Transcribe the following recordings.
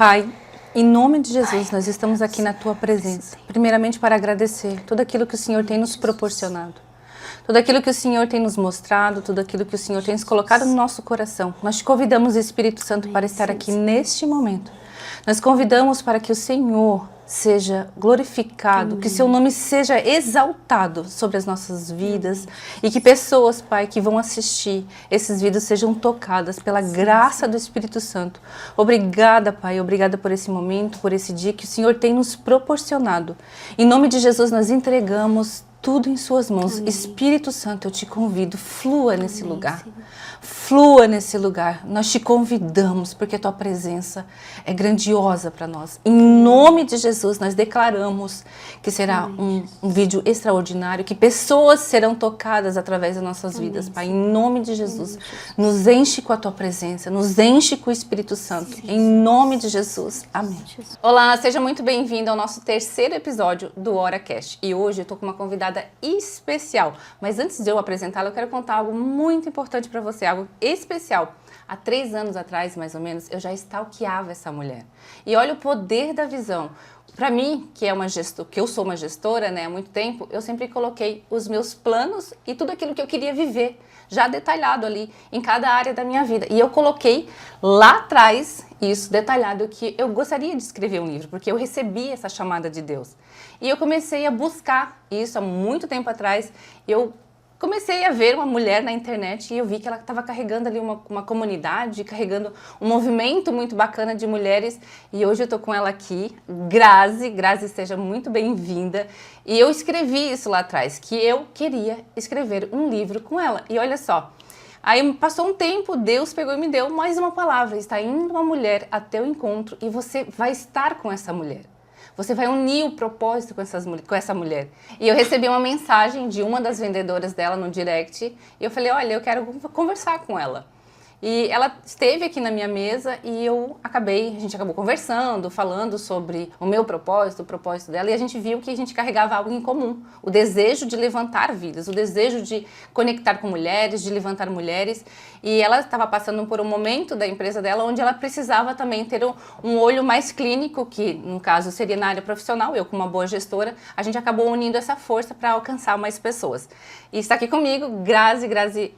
Pai, em nome de Jesus, nós estamos aqui na Tua presença, primeiramente para agradecer tudo aquilo que o Senhor tem nos proporcionado, tudo aquilo que o Senhor tem nos mostrado, tudo aquilo que o Senhor tem nos colocado no nosso coração. Nós te convidamos, Espírito Santo, para estar aqui neste momento. Nós convidamos para que o Senhor seja glorificado, que seu nome seja exaltado sobre as nossas vidas e que pessoas, Pai, que vão assistir esses vídeos sejam tocadas pela graça do Espírito Santo. Obrigada, Pai, obrigada por esse momento, por esse dia que o Senhor tem nos proporcionado. Em nome de Jesus, nós entregamos tudo em suas mãos. Amém. Espírito Santo, eu te convido, flua nesse lugar. Senhor. Flua nesse lugar. Nós te convidamos porque a tua presença é grandiosa para nós. Em nome de Jesus, nós declaramos que será um vídeo extraordinário, que pessoas serão tocadas através das nossas vidas, Pai. Em nome de Jesus, nos enche com a tua presença, nos enche com o Espírito Santo. Em nome de Jesus. Amém. Olá, seja muito bem-vindo ao nosso terceiro episódio do OraCast. E hoje eu tô com uma convidada especial. Mas antes de eu apresentá-la, eu quero contar algo muito importante para você, algo especial. Há 3 anos atrás, mais ou menos, eu já stalkeava essa mulher. E olha o poder da visão. Para mim, que eu sou uma gestora, né, há muito tempo, eu sempre coloquei os meus planos e tudo aquilo que eu queria viver, já detalhado ali em cada área da minha vida. E eu coloquei lá atrás isso detalhado, que eu gostaria de escrever um livro, porque eu recebi essa chamada de Deus. E eu comecei a buscar isso há muito tempo atrás. Eu comecei a ver uma mulher na internet e eu vi que ela estava carregando ali uma comunidade, carregando um movimento muito bacana de mulheres. E hoje eu tô com ela aqui, Grazi, seja muito bem-vinda. E eu escrevi isso lá atrás, que eu queria escrever um livro com ela. E olha só, aí passou um tempo, Deus pegou e me deu mais uma palavra. Está indo uma mulher até o encontro e você vai estar com essa mulher. Você vai unir o propósito com essa mulher. E eu recebi uma mensagem de uma das vendedoras dela no direct. E eu falei, olha, eu quero conversar com ela. E ela esteve aqui na minha mesa e a gente acabou conversando, falando sobre o meu propósito, o propósito dela. E a gente viu que a gente carregava algo em comum. O desejo de levantar vidas, o desejo de conectar com mulheres, de levantar mulheres. E ela estava passando por um momento da empresa dela onde ela precisava também ter um olho mais clínico, que no caso seria na área profissional. Eu, como uma boa gestora, a gente acabou unindo essa força para alcançar mais pessoas. E está aqui comigo, Grazi,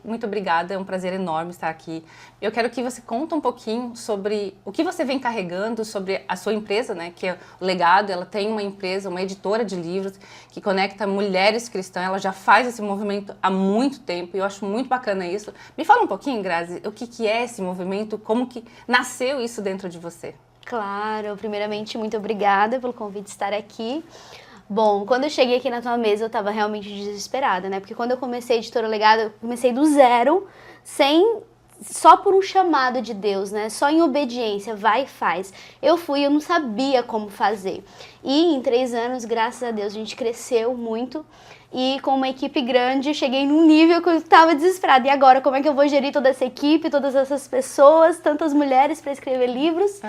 muito obrigada, é um prazer enorme estar aqui. Eu quero que você conte um pouquinho sobre o que você vem carregando, sobre a sua empresa, né, que é o Legado. Ela tem uma empresa, uma editora de livros que conecta mulheres cristãs. Ela já faz esse movimento há muito tempo e eu acho muito bacana isso. Me fala um pouquinho, Grazi, o que é esse movimento, como que nasceu isso dentro de você? Claro, primeiramente, muito obrigada pelo convite de estar aqui. Bom, quando eu cheguei aqui na tua mesa, eu estava realmente desesperada, né? Porque quando eu comecei a Editora Legado, eu comecei do zero, só por um chamado de Deus, né? Só em obediência, vai e faz. Eu não sabia como fazer. E em 3 anos, graças a Deus, a gente cresceu muito. E com uma equipe grande, cheguei num nível que eu estava desesperada. E agora, como é que eu vou gerir toda essa equipe, todas essas pessoas, tantas mulheres para escrever livros?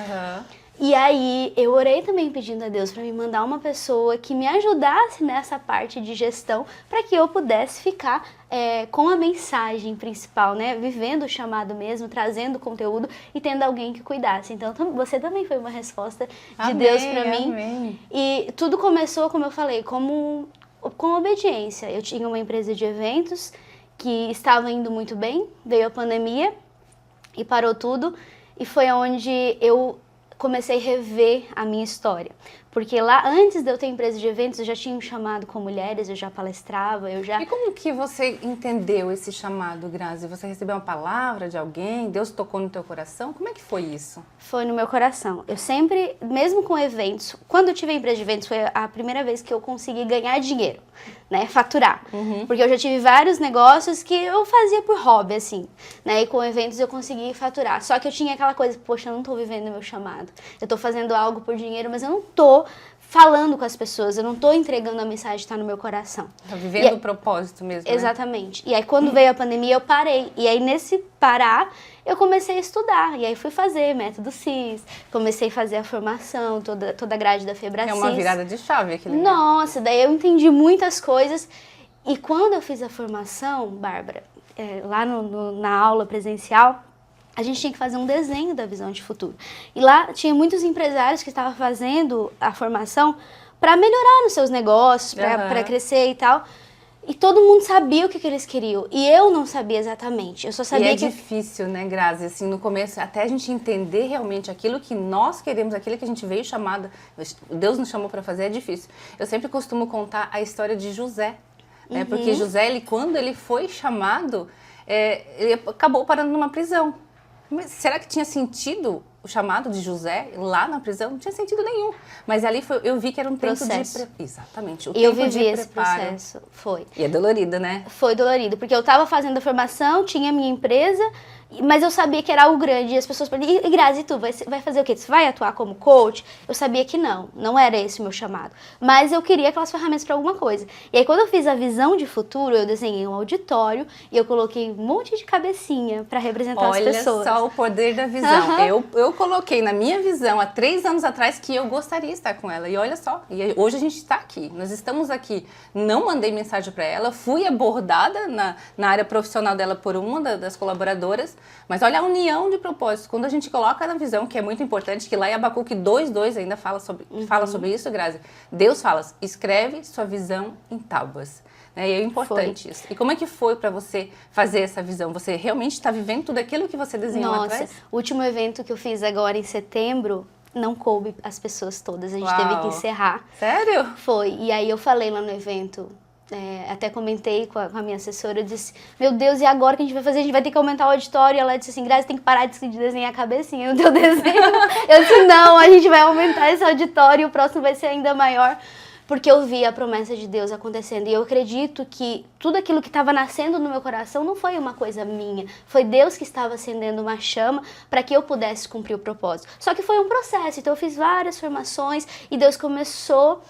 E aí, eu orei também pedindo a Deus para me mandar uma pessoa que me ajudasse nessa parte de gestão para que eu pudesse ficar com a mensagem principal, né? Vivendo o chamado mesmo, trazendo conteúdo e tendo alguém que cuidasse. Então, você também foi uma resposta de Deus para mim. Amém. E tudo começou, como eu falei, com obediência. Eu tinha uma empresa de eventos que estava indo muito bem, veio a pandemia e parou tudo. E foi onde eu comecei a rever a minha história. Porque lá, antes de eu ter empresa de eventos, eu já tinha um chamado com mulheres, eu já palestrava, E como que você entendeu esse chamado, Grazi? Você recebeu uma palavra de alguém? Deus tocou no teu coração? Como é que foi isso? Foi no meu coração. Eu sempre, mesmo com eventos, quando eu tive a empresa de eventos, foi a primeira vez que eu consegui ganhar dinheiro, né? Faturar. Porque eu já tive vários negócios que eu fazia por hobby, assim, né? E com eventos eu consegui faturar. Só que eu tinha aquela coisa, poxa, eu não tô vivendo o meu chamado. Eu tô fazendo algo por dinheiro, mas eu não tô falando com as pessoas, eu não tô entregando a mensagem que tá no meu coração. Tá vivendo o propósito mesmo, Exatamente. Né? E aí, quando veio a pandemia, eu parei. E aí, nesse parar, eu comecei a estudar. E aí, fui fazer método CIS, comecei a fazer a formação, toda a grade da Febracis. É uma virada de chave aquele. Nossa, daí eu entendi muitas coisas. E quando eu fiz a formação, Bárbara, lá na aula presencial, a gente tinha que fazer um desenho da visão de futuro. E lá tinha muitos empresários que estavam fazendo a formação para melhorar nos seus negócios, para crescer e tal. E todo mundo sabia o que eles queriam. E eu não sabia exatamente. Eu só sabia que... é difícil, né, Grazi? Assim, no começo, até a gente entender realmente aquilo que nós queremos, aquilo que a gente veio chamada, Deus nos chamou para fazer, é difícil. Eu sempre costumo contar a história de José, né? Porque José, quando ele foi chamado, ele acabou parando numa prisão. Mas será que tinha sentido o chamado de José lá na prisão? Não tinha sentido nenhum. Mas ali eu vi que era um tempo processo. Exatamente. Eu vivi esse processo. Foi. E é dolorido, né? Foi dolorido, porque eu estava fazendo a formação, tinha minha empresa, mas eu sabia que era algo grande. E as pessoas perguntam, e Grazi, tu vai fazer o quê? Você vai atuar como coach? Eu sabia que não era esse o meu chamado. Mas eu queria aquelas ferramentas para alguma coisa. E aí, quando eu fiz a visão de futuro, eu desenhei um auditório e eu coloquei um monte de cabecinha para representar as pessoas. Olha só o poder da visão. Eu coloquei na minha visão, há 3 anos atrás, que eu gostaria de estar com ela. E olha só, e hoje a gente está aqui. Nós estamos aqui. Não mandei mensagem para ela, fui abordada na área profissional dela por uma das colaboradoras. Mas olha a união de propósitos. Quando a gente coloca na visão, que é muito importante, que lá em Abacuque 2:2 ainda fala sobre isso, Grazi. Deus fala, escreve sua visão em tábuas. E é importante isso. E como é que foi para você fazer essa visão? Você realmente está vivendo tudo aquilo que você desenhou lá atrás? Nossa, o último evento que eu fiz agora em setembro, não coube as pessoas todas. A gente teve que encerrar. Sério? Foi. E aí eu falei lá no evento... até comentei com a minha assessora, eu disse, meu Deus, e agora o que a gente vai fazer? A gente vai ter que aumentar o auditório. E ela disse assim, Grazi, tem que parar de desenhar a cabecinha no teu desenho. Eu disse, não, a gente vai aumentar esse auditório e o próximo vai ser ainda maior. Porque eu vi a promessa de Deus acontecendo. E eu acredito que tudo aquilo que estava nascendo no meu coração não foi uma coisa minha. Foi Deus que estava acendendo uma chama para que eu pudesse cumprir o propósito. Só que foi um processo. Então eu fiz várias formações e Deus começou...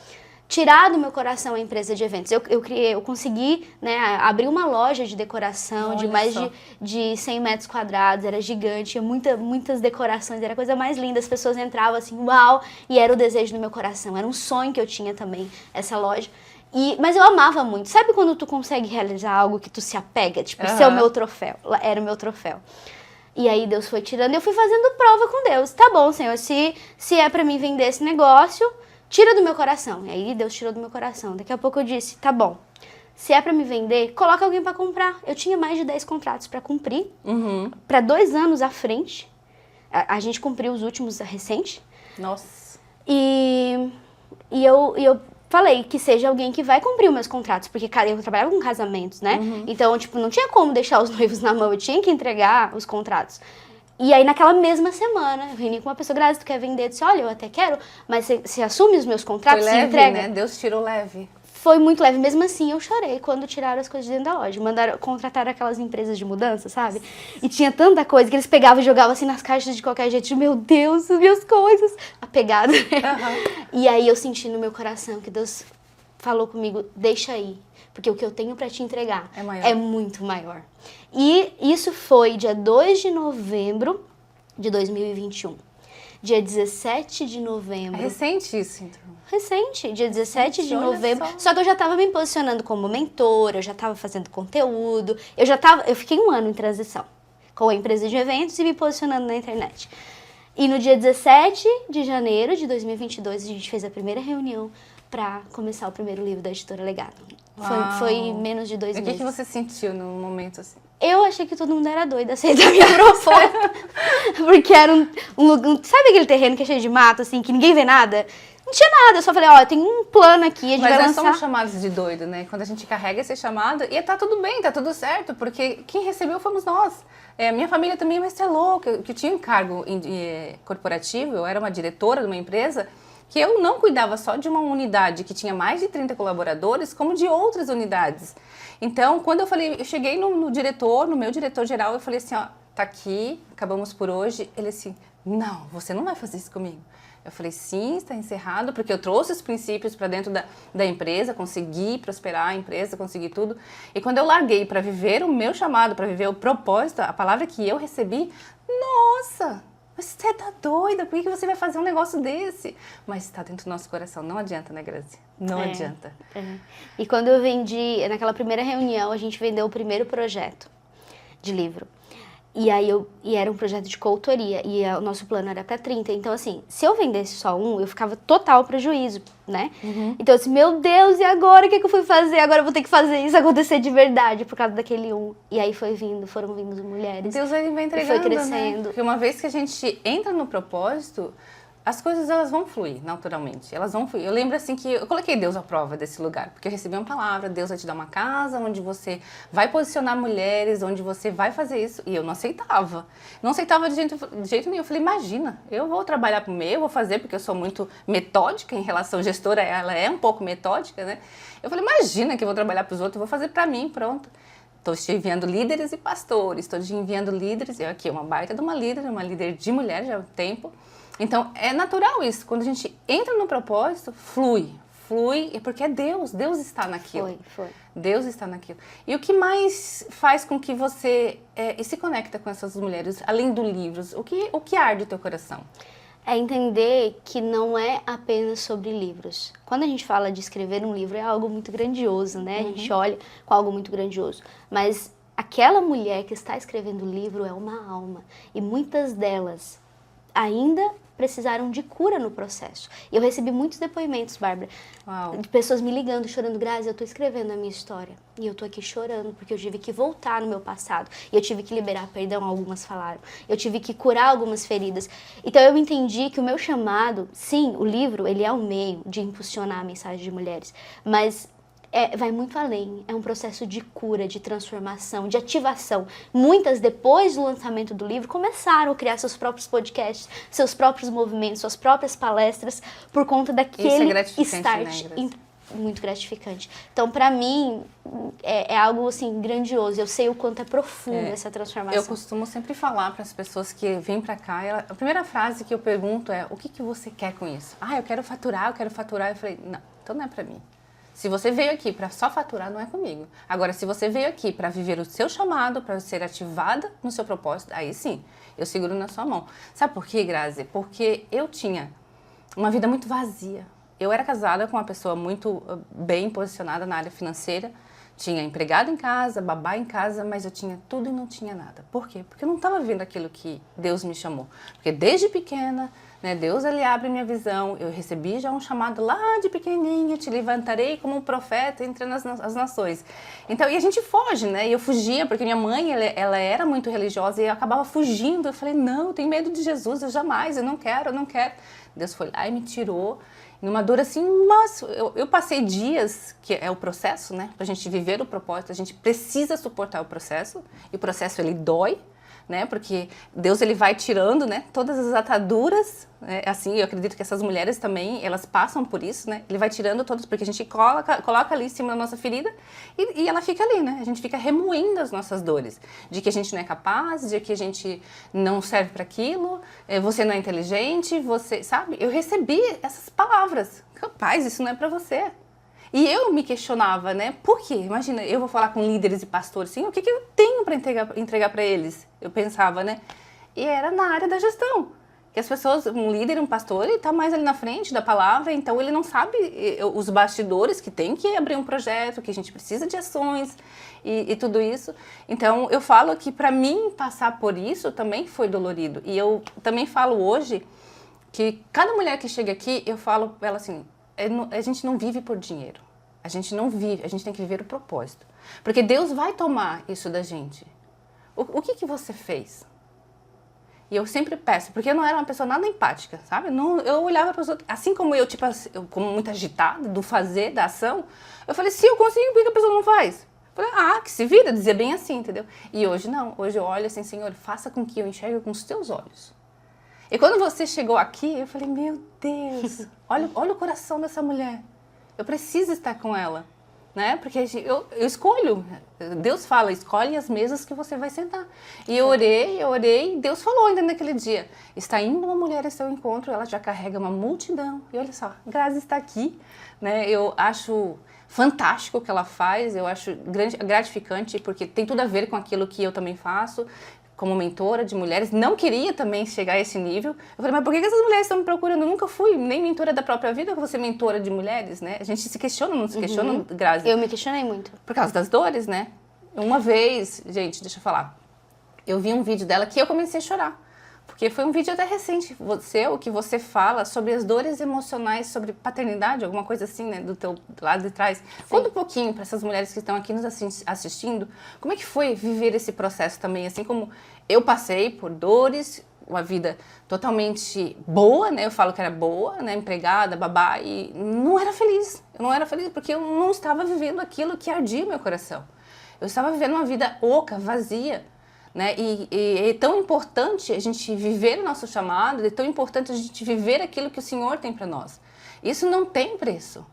tirar do meu coração a empresa de eventos. Eu consegui, né, abrir uma loja de decoração. Olha de mais só. de 100 metros quadrados, era gigante, tinha muitas decorações, era a coisa mais linda, as pessoas entravam assim, uau, e era o desejo do meu coração, era um sonho que eu tinha também, essa loja. Mas eu amava muito. Sabe quando tu consegue realizar algo que tu se apega? Tipo, esse é o meu troféu, era o meu troféu. E aí Deus foi tirando e eu fui fazendo prova com Deus. Tá bom, Senhor, se é pra mim vender esse negócio... tira do meu coração. E aí Deus tirou do meu coração. Daqui a pouco eu disse, tá bom, se é pra me vender, coloca alguém pra comprar. Eu tinha mais de 10 contratos pra cumprir, pra 2 anos à frente. A gente cumpriu os últimos recentes. Nossa. E eu falei que seja alguém que vai cumprir os meus contratos, porque eu trabalhava com casamentos, né? Então, tipo, não tinha como deixar os noivos na mão, eu tinha que entregar os contratos. E aí, naquela mesma semana, eu reuni com uma pessoa, Grazi, tu quer vender? Eu disse, olha, eu até quero, mas você assume os meus contratos, foi leve, entrega. Né? Deus tirou leve. Foi muito leve. Mesmo assim, eu chorei quando tiraram as coisas de dentro da loja. Contrataram aquelas empresas de mudança, sabe? E tinha tanta coisa que eles pegavam e jogavam assim nas caixas de qualquer jeito. Meu Deus, as minhas coisas. Apegada. E aí, eu senti no meu coração que Deus falou comigo, deixa aí. Porque o que eu tenho pra te entregar é muito maior. E isso foi dia 2 de novembro de 2021. Dia 17 de novembro... É recente isso, então? Recente, dia 17 de novembro. Só que eu já estava me posicionando como mentora, eu já estava fazendo conteúdo. Eu fiquei 1 ano em transição com a empresa de eventos e me posicionando na internet. E no dia 17 de janeiro de 2022, a gente fez a primeira reunião para começar o primeiro livro da Editora Legado. Foi menos de 2 meses. E o que você sentiu num momento assim? Eu achei que todo mundo era doido a aceitar a minha proposta. Porque era um lugar... Sabe aquele terreno que é cheio de mato, assim, que ninguém vê nada? Não tinha nada, eu só falei, ó, tem um plano aqui, a gente vai lançar... Mas nós somos chamados de doido, né? Quando a gente carrega esse chamado, e tá tudo bem, tá tudo certo, porque quem recebeu fomos nós. Minha família também, mas você é louca, que eu tinha um cargo corporativo, eu era uma diretora de uma empresa, que eu não cuidava só de uma unidade que tinha mais de 30 colaboradores, como de outras unidades. Então, quando eu cheguei no meu diretor geral, eu falei assim, ó, tá aqui, acabamos por hoje. Ele assim, não, você não vai fazer isso comigo. Eu falei, sim, está encerrado, porque eu trouxe os princípios para dentro da empresa, consegui prosperar a empresa, consegui tudo. E quando eu larguei para viver o meu chamado, para viver o propósito, a palavra que eu recebi, nossa, mas você tá doida, por que você vai fazer um negócio desse? Mas está dentro do nosso coração, não adianta, né, Grazi? Não adianta. E quando eu vendi, naquela primeira reunião, a gente vendeu o primeiro projeto de livro. E era um projeto de coautoria, e o nosso plano era para 30. Então, assim, se eu vendesse só um, eu ficava total prejuízo, né? Então, assim, meu Deus, e agora? O que eu fui fazer? Agora eu vou ter que fazer isso acontecer de verdade por causa daquele um. E aí foram vindo mulheres. Deus vai entregando, foi crescendo. né? Porque uma vez que a gente entra no propósito, as coisas elas vão fluir naturalmente, elas vão fluir. Eu lembro assim que eu coloquei Deus à prova desse lugar, porque eu recebi uma palavra, Deus vai te dar uma casa onde você vai posicionar mulheres, onde você vai fazer isso, e eu não aceitava. Não aceitava de jeito nenhum. Eu falei, imagina, eu vou trabalhar pro meu, eu vou fazer, porque eu sou muito metódica em relação à gestora, ela é um pouco metódica, né? Eu falei, imagina que eu vou trabalhar pros outros, eu vou fazer pra mim, pronto. Estou enviando líderes e pastores, estou enviando líderes, eu aqui, uma baita de uma líder de mulher já há um tempo. Então, é natural isso. Quando a gente entra no propósito, flui, porque é Deus está naquilo. Foi. Deus está naquilo. E o que mais faz com que você se conecta com essas mulheres, além do livros? O que arde o teu coração? É entender que não é apenas sobre livros. Quando a gente fala de escrever um livro, é algo muito grandioso, né? A gente olha com algo muito grandioso. Mas aquela mulher que está escrevendo o livro é uma alma. E muitas delas ainda precisaram de cura no processo. E eu recebi muitos depoimentos, Bárbara, de pessoas me ligando, chorando, Grazi, eu tô escrevendo a minha história. E eu tô aqui chorando, porque eu tive que voltar no meu passado. E eu tive que liberar perdão, algumas falaram. Eu tive que curar algumas feridas. Então eu entendi que o meu chamado, sim, o livro, ele é o meio de impulsionar a mensagem de mulheres, mas vai muito além, é um processo de cura, de transformação, de ativação. Muitas, depois do lançamento do livro, começaram a criar seus próprios podcasts, seus próprios movimentos, suas próprias palestras, por conta daquele start. Né, muito gratificante. Então, para mim, é algo assim grandioso. Eu sei o quanto é profundo essa transformação. Eu costumo sempre falar para as pessoas que vêm para cá, a primeira frase que eu pergunto é, o que você quer com isso? Eu quero faturar. Eu falei, não, então não é para mim. Se você veio aqui para só faturar, não é comigo. Agora, se você veio aqui para viver o seu chamado, para ser ativada no seu propósito, aí sim, eu seguro na sua mão. Sabe por quê, Grazi? Porque eu tinha uma vida muito vazia. Eu era casada com uma pessoa muito bem posicionada na área financeira, tinha empregado em casa, babá em casa, mas eu tinha tudo e não tinha nada. Por quê? Porque eu não estava vendo aquilo que Deus me chamou. Porque desde pequena, né, Deus ele abre minha visão, eu recebi já um chamado lá de pequenininha, te levantarei como um profeta entre as nações. Então, e a gente foge, né? E eu fugia, porque minha mãe, ela era muito religiosa e eu acabava fugindo. Eu falei, não, eu tenho medo de Jesus, eu não quero. Deus foi lá e me tirou. Numa dor assim, mas eu passei dias, que é o processo, né? Pra gente viver o propósito, a gente precisa suportar o processo. E o processo, ele dói, né? Porque Deus, ele vai tirando, né? Todas as ataduras, né? Assim, eu acredito que essas mulheres também, elas passam por isso, né? Ele vai tirando todas, porque a gente coloca ali em cima da nossa ferida e ela fica ali, né? A gente fica remoendo as nossas dores. De que a gente não é capaz, de que a gente não serve para aquilo, você não é inteligente, você, sabe? Eu recebi essas palavras. Rapaz, isso não é para você. E eu me questionava, né? Por quê? Imagina, eu vou falar com líderes e pastores, assim, o que eu tenho para entregar para eles? Eu pensava, né? E era na área da gestão. Que as pessoas, um líder, um pastor, ele tá mais ali na frente da palavra, então ele não sabe os bastidores, que tem que abrir um projeto, que a gente precisa de ações e tudo isso. Então, eu falo que para mim passar por isso também foi dolorido. E eu também falo hoje que cada mulher que chega aqui, eu falo para ela assim, a gente não vive por dinheiro. A gente não vive, a gente tem que viver o propósito. Porque Deus vai tomar isso da gente. O que você fez? E eu sempre peço, porque eu não era uma pessoa nada empática, sabe? Não, eu olhava para os outros, assim como eu, tipo, como muito agitada do fazer, da ação, eu falei, se eu consigo, por que a pessoa não faz? Eu falei, que se vira, dizer bem assim, entendeu? E hoje não, hoje eu olho assim, Senhor, faça com que eu enxergue com os teus olhos. E quando você chegou aqui, eu falei, meu Deus, olha o coração dessa mulher. Eu preciso estar com ela, né? Porque eu escolho. Deus fala, escolhe as mesas que você vai sentar. E eu orei, Deus falou ainda naquele dia. Está indo uma mulher a seu encontro, ela já carrega uma multidão. E olha só, Grazi está aqui, né? Eu acho fantástico o que ela faz, eu acho gratificante, porque tem tudo a ver com aquilo que eu também faço. Como mentora de mulheres, não queria também chegar a esse nível. Eu falei, mas por que essas mulheres estão me procurando? Eu nunca fui nem mentora da própria vida, eu vou ser mentora de mulheres, né? A gente se questiona, não se questiona, Grazi? Eu me questionei muito. Por causa das dores, né? Uma vez, gente, deixa eu falar. eu vi um vídeo dela que eu comecei a chorar. Porque foi um vídeo até recente, o que você fala sobre as dores emocionais, sobre paternidade, alguma coisa assim, né, do teu lado de trás. Sim. Conta um pouquinho para essas mulheres que estão aqui nos assistindo, como é que foi viver esse processo também, assim como eu passei por dores, uma vida totalmente boa, né, eu falo que era boa, né, empregada, babá, e não era feliz. Eu não era feliz porque eu não estava vivendo aquilo que ardia meu coração. Eu estava vivendo uma vida oca, vazia. Né? E é tão importante a gente viver o nosso chamado, é tão importante a gente viver aquilo que o Senhor tem para nós. Isso não tem preço.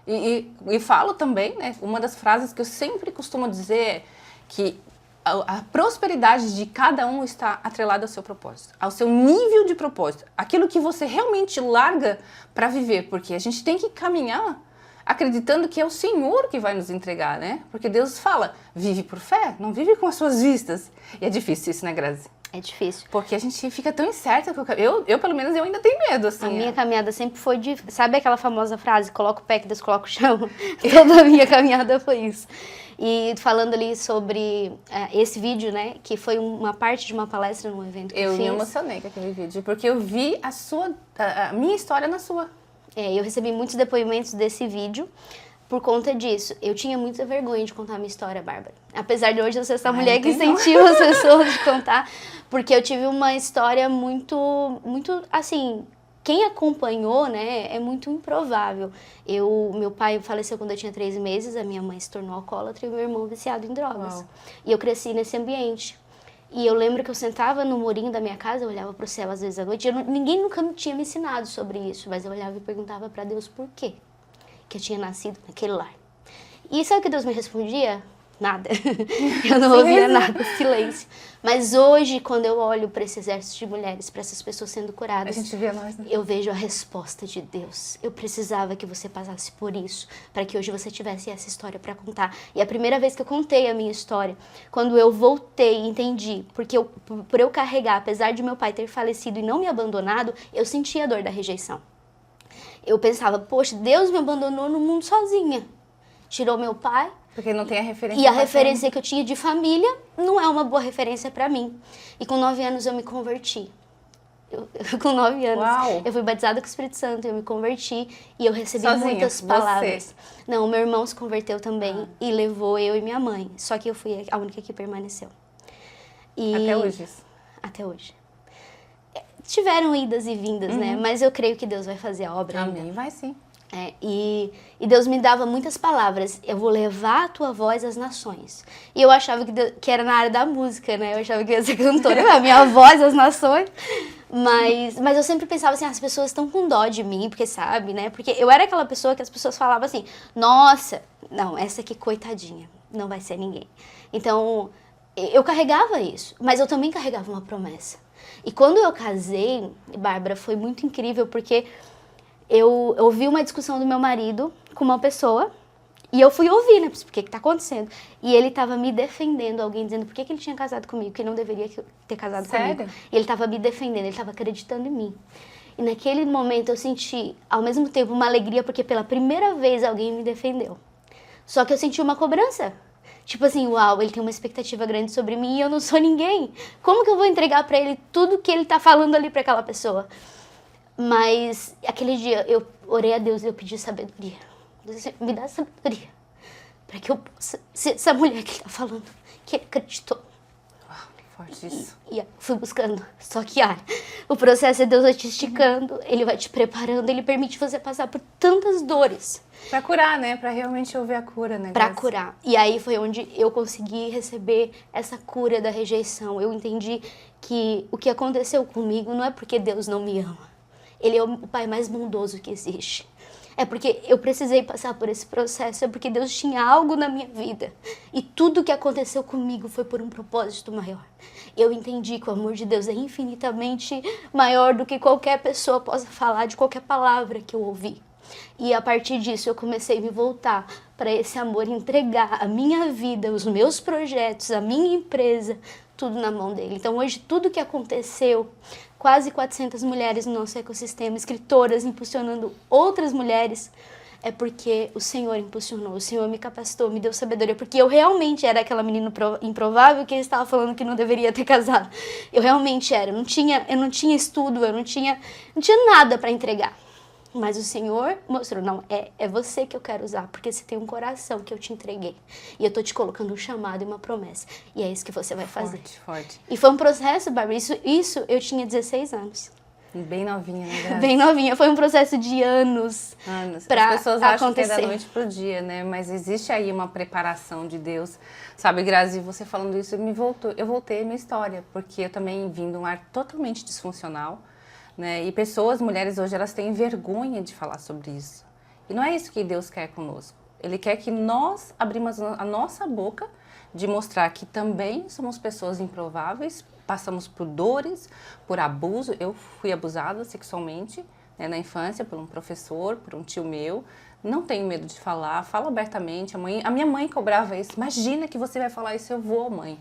E falo também, né, uma das frases que eu sempre costumo dizer é que a prosperidade de cada um está atrelada ao seu propósito, ao seu nível de propósito, aquilo que você realmente larga para viver, porque a gente tem que caminhar acreditando que é o Senhor que vai nos entregar, né? Porque Deus fala, vive por fé, não vive com as suas vistas. E é difícil isso, né, Grazi? É difícil. Porque a gente fica tão incerta. Eu pelo menos, eu ainda tenho medo, assim. A minha caminhada sempre foi de... Sabe aquela famosa frase, coloca o pé que Deus coloca o chão? Toda a minha caminhada foi isso. E falando ali sobre esse vídeo, né, que foi uma parte de uma palestra num evento que eu fiz. Eu me emocionei com aquele vídeo, porque eu vi a minha história na sua. Eu recebi muitos depoimentos desse vídeo por conta disso. Eu tinha muita vergonha de contar a minha história, Bárbara. Apesar de hoje eu ser essa mulher que incentiva as pessoas de contar, porque eu tive uma história muito, assim, quem acompanhou, né, é muito improvável. Meu pai faleceu quando eu tinha 3 meses, a minha mãe se tornou alcoólatra e meu irmão viciado em drogas. Uau. E eu cresci nesse ambiente. E eu lembro que eu sentava no murinho da minha casa, eu olhava pro céu às vezes à noite, ninguém nunca tinha me ensinado sobre isso, mas eu olhava e perguntava para Deus por quê que eu tinha nascido naquele lar. E sabe o que Deus me respondia? Nada. Eu não ouvia nada, silêncio. Mas hoje, quando eu olho para esse exército de mulheres, para essas pessoas sendo curadas, a gente vê nós, né? Eu vejo a resposta de Deus. Eu precisava que você passasse por isso, para que hoje você tivesse essa história para contar. E a primeira vez que eu contei a minha história, quando eu voltei e entendi, porque por eu carregar, apesar de meu pai ter falecido e não me abandonado, eu sentia a dor da rejeição. Eu pensava, poxa, Deus me abandonou no mundo sozinha. Tirou meu pai. Porque não tem a referência. E a referência que eu tinha de família não é uma boa referência para mim. E com 9 anos eu me converti. Com 9 anos, Uau. Eu fui batizada com o Espírito Santo, eu me converti e eu recebi muitas palavras. Você. Não, meu irmão se converteu também e levou eu e minha mãe. Só que eu fui a única que permaneceu. E até hoje? Até hoje. Tiveram idas e vindas, né? Mas eu creio que Deus vai fazer a obra. Amém, ainda. vai sim. E Deus me dava muitas palavras. Eu vou levar a tua voz às nações. E eu achava que era na área da música, né? Eu achava que eu ia ser cantora. A minha voz às nações. Mas eu sempre pensava assim, as pessoas estão com dó de mim, porque sabe, né? Porque eu era aquela pessoa que as pessoas falavam assim, nossa, não, essa aqui coitadinha, não vai ser ninguém. Então, eu carregava isso, mas eu também carregava uma promessa. E quando eu casei, Bárbara, foi muito incrível, porque eu ouvi uma discussão do meu marido com uma pessoa, e eu fui ouvir, né, por que tá acontecendo? E ele tava me defendendo, alguém dizendo por que ele tinha casado comigo, que ele não deveria ter casado comigo. E ele tava me defendendo, ele tava acreditando em mim. E naquele momento eu senti, ao mesmo tempo, uma alegria, porque pela primeira vez alguém me defendeu. Só que eu senti uma cobrança. Tipo assim, uau, ele tem uma expectativa grande sobre mim e eu não sou ninguém. Como que eu vou entregar pra ele tudo que ele tá falando ali pra aquela pessoa? Mas aquele dia eu orei a Deus e eu pedi sabedoria. Deus, me dá sabedoria pra que eu possa ser essa mulher que ele tá falando, que ele acreditou. Forte isso. E fui buscando. Só que o processo é Deus vai te esticando, Ele vai te preparando, Ele permite você passar por tantas dores. Pra curar, né? Pra realmente ouvir a cura, né? Pra curar. E aí foi onde eu consegui receber essa cura da rejeição. Eu entendi que o que aconteceu comigo não é porque Deus não me ama. Ele é o pai mais bondoso que existe. É porque eu precisei passar por esse processo, é porque Deus tinha algo na minha vida. E tudo que aconteceu comigo foi por um propósito maior. Eu entendi que o amor de Deus é infinitamente maior do que qualquer pessoa possa falar, de qualquer palavra que eu ouvi. E a partir disso eu comecei a me voltar para esse amor, entregar a minha vida, os meus projetos, a minha empresa, tudo na mão dele. Então hoje tudo que aconteceu, quase 400 mulheres no nosso ecossistema, escritoras impulsionando outras mulheres, é porque o Senhor impulsionou, o Senhor me capacitou, me deu sabedoria, porque eu realmente era aquela menina improvável que ele estava falando que não deveria ter casado. Eu realmente era, eu não tinha estudo, eu não tinha nada para entregar. Mas o Senhor mostrou, não, é você que eu quero usar, porque você tem um coração que eu te entreguei. E eu tô te colocando um chamado e uma promessa. E é isso que você vai fazer. Forte, forte. E foi um processo, Bárbara, isso eu tinha 16 anos. Bem novinha, né, Grazi? Bem novinha, foi um processo de anos pra As pessoas acham acontecer. que é da noite pro dia, né? Mas existe aí uma preparação de Deus. Sabe, Grazi, você falando isso, eu voltei à minha história, porque eu também vim de um lar totalmente disfuncional, né? E pessoas, mulheres hoje, elas têm vergonha de falar sobre isso. E não é isso que Deus quer conosco. Ele quer que nós abrimos a nossa boca de mostrar que também somos pessoas improváveis, passamos por dores, por abuso. Eu fui abusada sexualmente, né, na infância por um professor, por um tio meu. Não tenho medo de falar, falo abertamente. A minha mãe cobrava isso. Imagina que você vai falar isso, eu vou, mãe.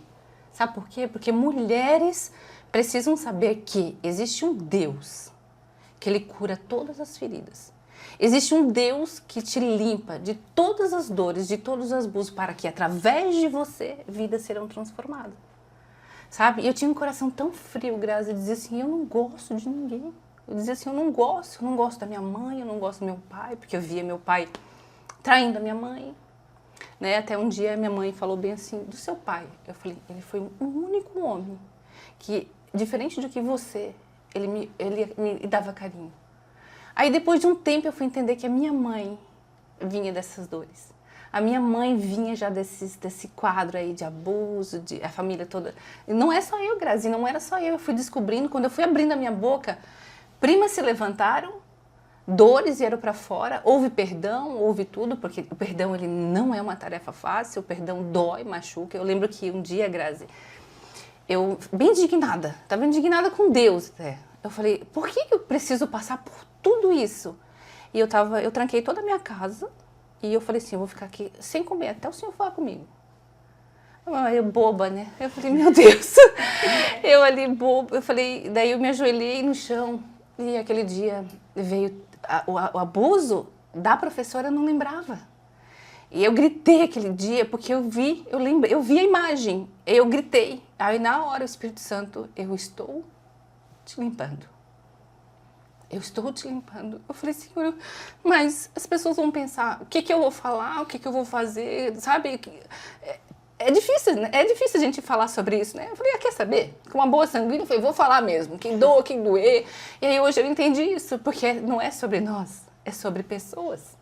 Sabe por quê? Porque mulheres precisam saber que existe um Deus, que Ele cura todas as feridas. Existe um Deus que te limpa de todas as dores, de todos os abusos, para que através de você, vidas serão transformadas. Sabe? E eu tinha um coração tão frio, Grazi, eu dizia assim, eu não gosto de ninguém. Eu dizia assim, eu não gosto da minha mãe, eu não gosto do meu pai, porque eu via meu pai traindo a minha mãe. Né? Até um dia minha mãe falou bem assim, do seu pai. Eu falei, ele foi o único homem que, diferente do que você, ele me dava carinho. Aí depois de um tempo eu fui entender que a minha mãe vinha dessas dores. A minha mãe vinha já desse quadro aí de abuso, a família toda. E não é só eu, Grazi, não era só eu fui descobrindo, quando eu fui abrindo a minha boca, primas se levantaram, dores vieram para fora, houve perdão, houve tudo, porque o perdão ele não é uma tarefa fácil, o perdão dói, machuca. Eu lembro que um dia, Grazi, eu, bem indignada, estava indignada com Deus até. Eu falei, por que eu preciso passar por tudo isso? E eu tranquei toda a minha casa e eu falei assim, eu vou ficar aqui sem comer até o Senhor falar comigo. Eu boba, né? Eu falei, meu Deus. Eu ali boba, eu falei, daí eu me ajoelhei no chão e aquele dia veio o abuso da professora, eu não lembrava. E eu gritei aquele dia porque eu vi a imagem, eu gritei. Aí na hora o Espírito Santo, eu estou te limpando. Eu estou te limpando. Eu falei, Senhor, mas as pessoas vão pensar, o que eu vou falar, o que eu vou fazer, sabe? É difícil, né? É difícil a gente falar sobre isso, né? Eu falei, quer saber? Com uma boa sanguínea, eu falei, vou falar mesmo. Quem doa, quem doer. E aí hoje eu entendi isso, porque não é sobre nós, é sobre pessoas.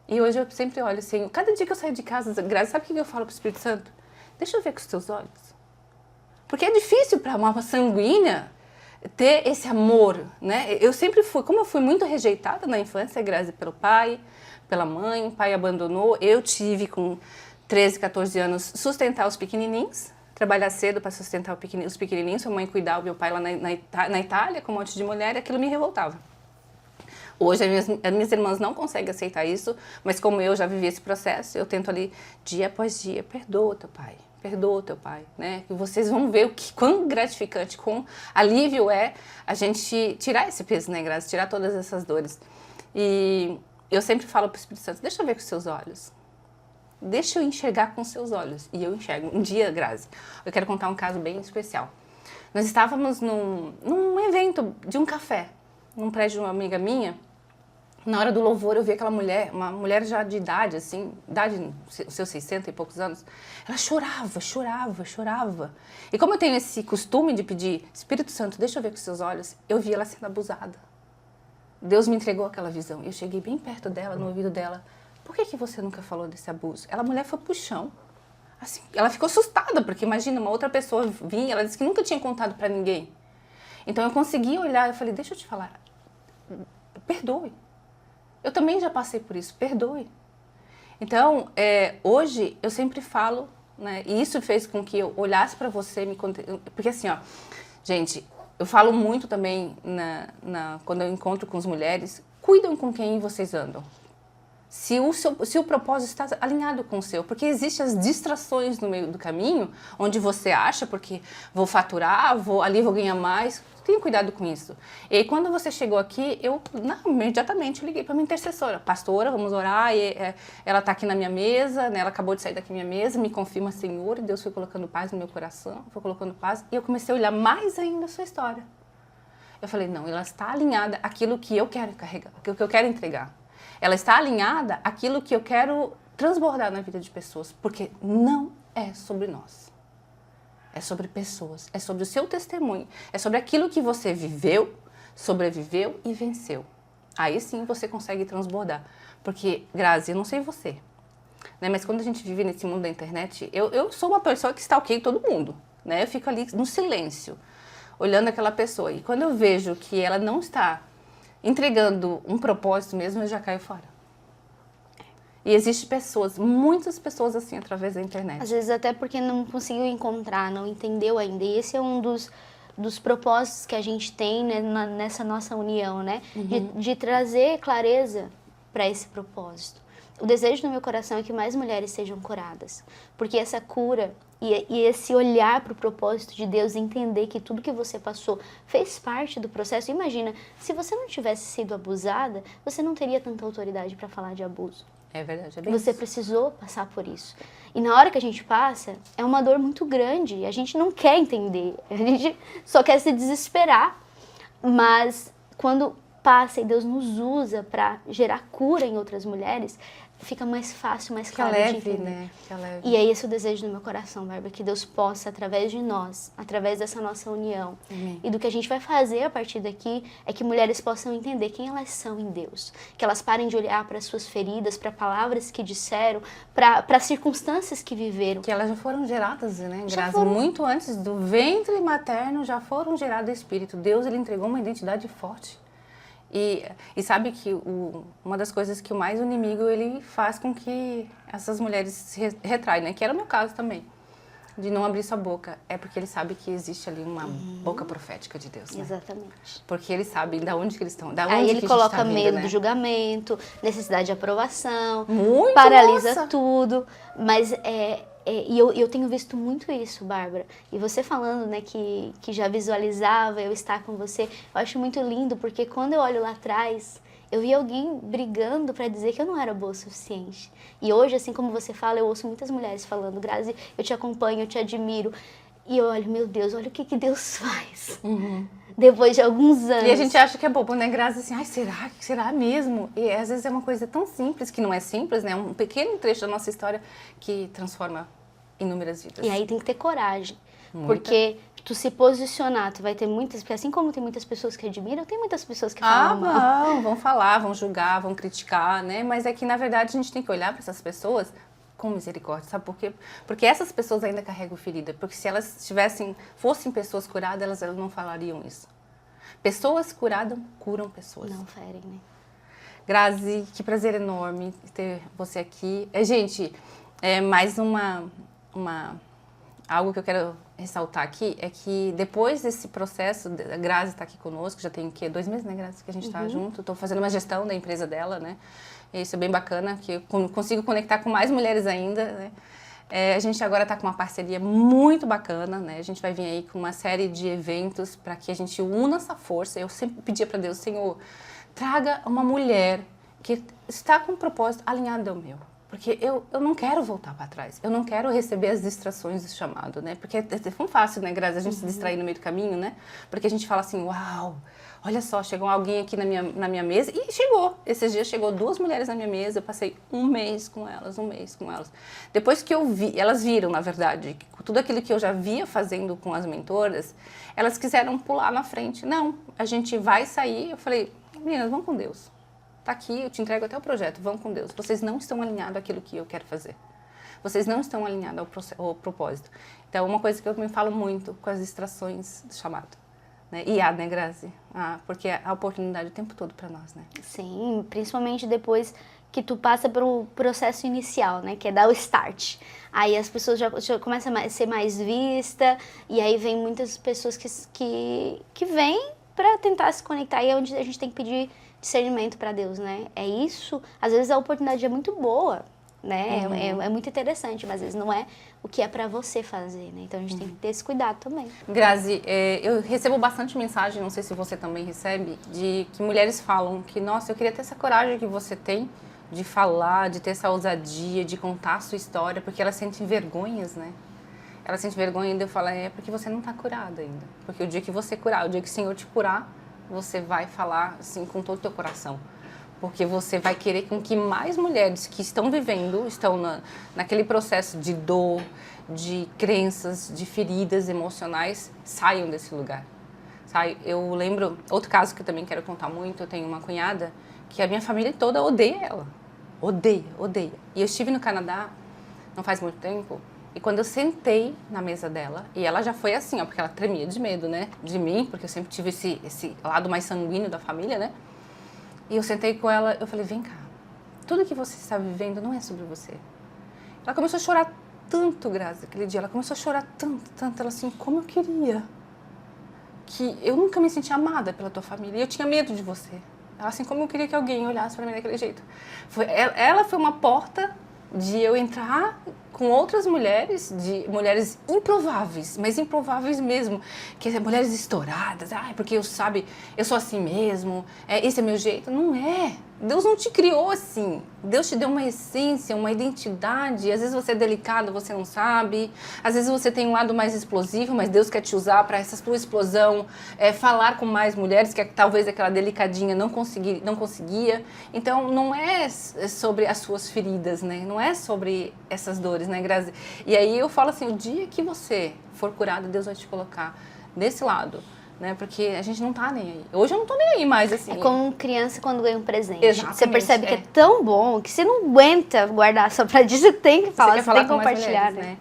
E hoje eu sempre olho assim, cada dia que eu saio de casa, Grazi, sabe o que eu falo pro Espírito Santo? Deixa eu ver com os teus olhos. Porque é difícil para uma sanguínea ter esse amor, né? Eu sempre fui, como eu fui muito rejeitada na infância, Grazi, pelo pai, pela mãe, o pai abandonou, eu tive com 13, 14 anos sustentar os pequenininhos, trabalhar cedo para sustentar os pequenininhos, a mãe cuidar, o meu pai lá na Itália com um monte de mulher, e aquilo me revoltava. Hoje as minhas irmãs não conseguem aceitar isso, mas como eu já vivi esse processo, eu tento ali, dia após dia, perdoa teu pai, né? Que vocês vão ver quão gratificante, quão alívio é a gente tirar esse peso, né, Grazi? Tirar todas essas dores. E eu sempre falo para o Espírito Santo, deixa eu ver com os seus olhos. Deixa eu enxergar com os seus olhos. E eu enxergo. Um dia, Grazi, eu quero contar um caso bem especial. Nós estávamos num evento de um café, num prédio de uma amiga minha. Na hora do louvor, eu vi aquela mulher, uma mulher já de idade, assim, os seus 60 e poucos anos, ela chorava. E como eu tenho esse costume de pedir, Espírito Santo, deixa eu ver com os seus olhos, eu vi ela sendo abusada. Deus me entregou aquela visão. Eu cheguei bem perto dela, no ouvido dela. Por que você nunca falou desse abuso? A mulher foi pro chão. Assim, ela ficou assustada, porque imagina, uma outra pessoa vinha, ela disse que nunca tinha contado pra ninguém. Então eu consegui olhar, eu falei, deixa eu te falar, perdoe. Eu também já passei por isso, perdoe. Então, hoje eu sempre falo, né, e isso fez com que eu olhasse para você, porque assim, ó, gente, eu falo muito também quando eu encontro com as mulheres, cuidam com quem vocês andam. se o propósito está alinhado com o seu. Porque existem as distrações no meio do caminho, onde você acha, porque vou faturar, ali vou ganhar mais. Tenha cuidado com isso. E aí, quando você chegou aqui, eu imediatamente liguei para minha intercessora. Pastora, vamos orar. Ela está aqui na minha mesa, né? Ela acabou de sair daqui da minha mesa, me confirma, Senhor, e Deus foi colocando paz no meu coração, foi colocando paz. E eu comecei a olhar mais ainda a sua história. Eu falei, não, ela está alinhada àquilo que eu quero carregar, àquilo que eu quero entregar. Ela está alinhada àquilo que eu quero transbordar na vida de pessoas, porque não é sobre nós. É sobre pessoas, é sobre o seu testemunho, é sobre aquilo que você viveu, sobreviveu e venceu. Aí sim você consegue transbordar. Porque, Grazi, eu não sei você, né? Mas quando a gente vive nesse mundo da internet, eu sou uma pessoa que stalkeia todo mundo, né? Eu fico ali no silêncio, olhando aquela pessoa. E quando eu vejo que ela não está entregando um propósito mesmo, eu já caio fora. E existem pessoas, muitas pessoas assim, através da internet. Às vezes até porque não conseguiu encontrar, não entendeu ainda. E esse é um dos propósitos que a gente tem, né, nessa nossa união, né? De trazer clareza para esse propósito. O desejo do meu coração é que mais mulheres sejam curadas. Porque essa cura e esse olhar para o propósito de Deus, entender que tudo que você passou fez parte do processo. Imagina, se você não tivesse sido abusada, você não teria tanta autoridade para falar de abuso. É verdade, é bem Você isso. precisou passar por isso. E na hora que a gente passa, é uma dor muito grande. A gente não quer entender. A gente só quer se desesperar. Mas quando passa e Deus nos usa para gerar cura em outras mulheres, fica mais fácil, mais claro de entender. Né? Que é leve. E é esse o desejo do meu coração, Bárbara, que Deus possa, através de nós, através dessa nossa união, Amém. e do que a gente vai fazer a partir daqui, é que mulheres possam entender quem elas são em Deus. Que elas parem de olhar para as suas feridas, para palavras que disseram, para circunstâncias que viveram. Que elas já foram geradas, né, Já Grazi? foram. Muito antes do ventre materno já foram geradas espírito. Deus, ele entregou uma identidade forte. E sabe que uma das coisas que mais o inimigo ele faz com que essas mulheres se retraem, né? Que era o meu caso também, de não abrir sua boca. É porque ele sabe que existe ali uma boca profética de Deus, né? Exatamente. Porque eles sabem de onde que eles estão, da onde Aí que ele a gente coloca tá vindo, medo né? do julgamento, necessidade de aprovação, Muito, paralisa nossa. tudo. Mas e eu tenho visto muito isso, Bárbara. E você falando, né, que já visualizava eu estar com você, eu acho muito lindo, porque quando eu olho lá atrás, eu vi alguém brigando para dizer que eu não era boa o suficiente. E hoje, assim como você fala, eu ouço muitas mulheres falando, Grazi, eu te acompanho, eu te admiro. E eu olho, meu Deus, olha o que Deus faz. Depois de alguns anos. E a gente acha que é bobo, né, Grazi? Assim, ai, será mesmo? E às vezes é uma coisa tão simples, que não é simples, né? Um pequeno trecho da nossa história que transforma inúmeras vidas. E aí tem que ter coragem. Muita. Porque tu se posicionar, tu vai ter muitas... Porque assim como tem muitas pessoas que admiram, tem muitas pessoas que falam mal. Vão falar, vão julgar, vão criticar, né? Mas é que, na verdade, a gente tem que olhar para essas pessoas com misericórdia, sabe por quê? Porque essas pessoas ainda carregam ferida. Porque se elas fossem pessoas curadas, elas não falariam isso. Pessoas curadas curam pessoas. Não ferem, né? Grazi, que prazer enorme ter você aqui. Gente, mais algo que eu quero ressaltar aqui é que depois desse processo, a Grazi está aqui conosco, já tem o quê? 2 meses, né, Grazi, que a gente está junto. Estou fazendo uma gestão da empresa dela, né? E isso é bem bacana, que eu consigo conectar com mais mulheres ainda, né? A gente agora está com uma parceria muito bacana, né? A gente vai vir aí com uma série de eventos para que a gente una essa força. Eu sempre pedia para Deus, Senhor, traga uma mulher que está com um propósito alinhado ao meu. Porque eu não quero voltar para trás. Eu não quero receber as distrações do chamado, né? Porque é tão fácil, né, Grazi, a gente se distrair no meio do caminho, né? Porque a gente fala assim, uau, olha só, chegou alguém aqui na minha mesa. E chegou. Esses dias chegou 2 mulheres na minha mesa. Eu passei um mês com elas. Depois que eu vi, elas viram, na verdade, tudo aquilo que eu já via fazendo com as mentoras, elas quiseram pular na frente. Não, a gente vai sair. Eu falei, meninas, vamos com Deus. Tá aqui, eu te entrego até o projeto, vão com Deus. Vocês não estão alinhados àquilo que eu quero fazer. Vocês não estão alinhados ao propósito. Então, uma coisa que eu me falo muito com as distrações do chamado. Né? Né, Grazi? Porque a oportunidade o tempo todo para nós, né? Sim, principalmente depois que tu passa pro processo inicial, né? Que é dar o start. Aí as pessoas já começam a ser mais vista, e aí vem muitas pessoas que vêm para tentar se conectar, e é onde a gente tem que pedir discernimento para Deus, né? É isso. Às vezes a oportunidade é muito boa, né? É muito interessante, mas às vezes não é o que é para você fazer, né? Então a gente tem que ter esse cuidado também. Grazi, eu recebo bastante mensagem, não sei se você também recebe, de que mulheres falam que, nossa, eu queria ter essa coragem que você tem de falar, de ter essa ousadia, de contar a sua história, porque elas sentem vergonhas, né? Elas sentem vergonha e eu falo, é porque você não está curada ainda. Porque o dia que você curar, o dia que o Senhor te curar, você vai falar assim com todo o teu coração. Porque você vai querer com que mais mulheres que estão vivendo, estão naquele processo de dor, de crenças, de feridas emocionais, saiam desse lugar. Eu lembro, outro caso que eu também quero contar muito, eu tenho uma cunhada que a minha família toda odeia ela. Odeia, odeia. E eu estive no Canadá, não faz muito tempo, e quando eu sentei na mesa dela, e ela já foi assim, ó, porque ela tremia de medo, né, de mim, porque eu sempre tive esse lado mais sanguíneo da família, né, e eu sentei com ela, eu falei, vem cá, tudo que você está vivendo não é sobre você. Ela começou a chorar tanto, Grazi, aquele dia, ela começou a chorar tanto, tanto, ela assim, como eu queria que eu nunca me senti amada pela tua família, e eu tinha medo de você. Ela assim, como eu queria que alguém olhasse para mim daquele jeito. Ela foi uma porta de eu entrar com outras mulheres, de mulheres improváveis, mas improváveis mesmo, que é mulheres estouradas, porque eu sou assim mesmo, esse é meu jeito. Não é. Deus não te criou assim. Deus te deu uma essência, uma identidade. Às vezes você é delicado, você não sabe. Às vezes você tem um lado mais explosivo, mas Deus quer te usar para essa tua explosão, falar com mais mulheres, que talvez aquela delicadinha não conseguia. Então, não é sobre as suas feridas, né? Não é sobre essas dores, né, Grazi? E aí eu falo assim, o dia que você for curado, Deus vai te colocar desse lado. Né? Porque a gente não tá nem aí. Hoje eu não tô nem aí mais, assim. É como criança quando ganha um presente. Exatamente, você percebe que é tão bom que você não aguenta guardar só pra disso, você tem que falar, você tem que compartilhar, mulheres, né?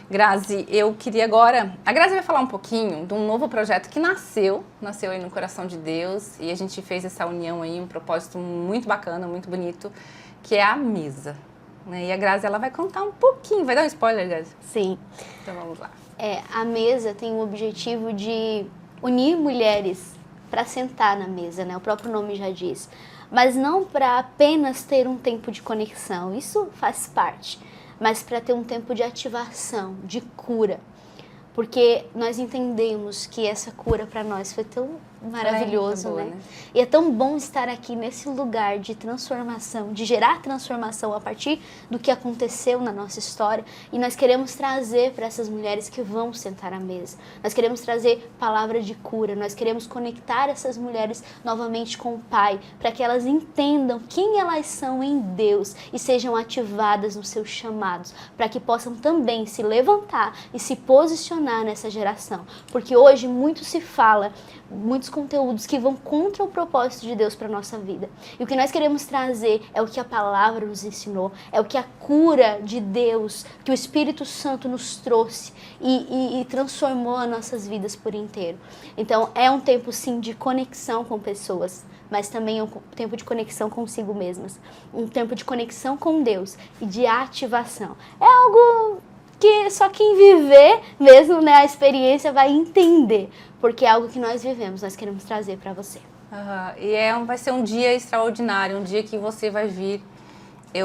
Grazi, eu queria agora... A Grazi vai falar um pouquinho de um novo projeto que nasceu aí no coração de Deus, e a gente fez essa união aí, um propósito muito bacana, muito bonito, que é a mesa. Né? E a Grazi, ela vai contar um pouquinho, vai dar um spoiler, Grazi? Sim. Então vamos lá. A mesa tem o objetivo de unir mulheres para sentar na mesa, né? O próprio nome já diz. Mas não para apenas ter um tempo de conexão, isso faz parte, mas para ter um tempo de ativação, de cura. Porque nós entendemos que essa cura para nós foi tão maravilhoso, boa, né? E é tão bom estar aqui nesse lugar de transformação, de gerar transformação a partir do que aconteceu na nossa história. E nós queremos trazer para essas mulheres que vão sentar à mesa. Nós queremos trazer palavra de cura, nós queremos conectar essas mulheres novamente com o Pai, para que elas entendam quem elas são em Deus e sejam ativadas nos seus chamados, para que possam também se levantar e se posicionar nessa geração. Porque hoje muito se fala, muitos conteúdos que vão contra o propósito de Deus para a nossa vida. E o que nós queremos trazer é o que a palavra nos ensinou, é o que a cura de Deus, que o Espírito Santo nos trouxe e transformou as nossas vidas por inteiro. Então é um tempo sim de conexão com pessoas, mas também é um tempo de conexão consigo mesmas, um tempo de conexão com Deus e de ativação. É algo que só quem viver mesmo, né, a experiência vai entender, porque é algo que nós vivemos, nós queremos trazer para você. Vai ser um dia extraordinário, um dia que você vai vir.